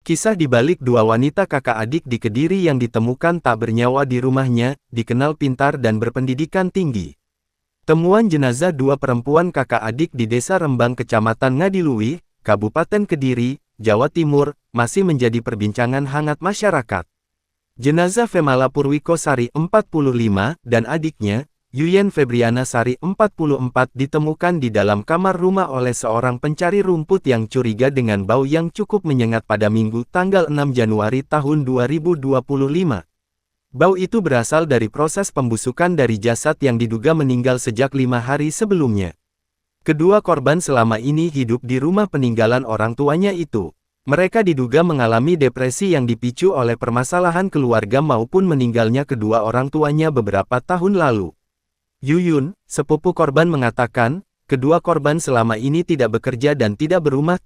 Kisah di balik dua wanita kakak adik di Kediri yang ditemukan tak bernyawa di rumahnya, dikenal pintar dan berpendidikan tinggi. Temuan jenazah dua perempuan kakak adik di Desa Rembang Kecamatan Ngadiluih, Kabupaten Kediri, Jawa Timur, masih menjadi perbincangan hangat masyarakat. Jenazah Femala Purwiko Sari 45 dan adiknya, Yuyen Febriana Sari 44 ditemukan di dalam kamar rumah oleh seorang pencari rumput yang curiga dengan bau yang cukup menyengat pada Minggu tanggal 6 Januari tahun 2025. Bau itu berasal dari proses pembusukan dari jasad yang diduga meninggal sejak 5 hari sebelumnya. Kedua korban selama ini hidup di rumah peninggalan orang tuanya itu. Mereka diduga mengalami depresi yang dipicu oleh permasalahan keluarga maupun meninggalnya kedua orang tuanya beberapa tahun lalu. Yuyun, sepupu korban mengatakan, kedua korban selama ini tidak bekerja dan tidak berumah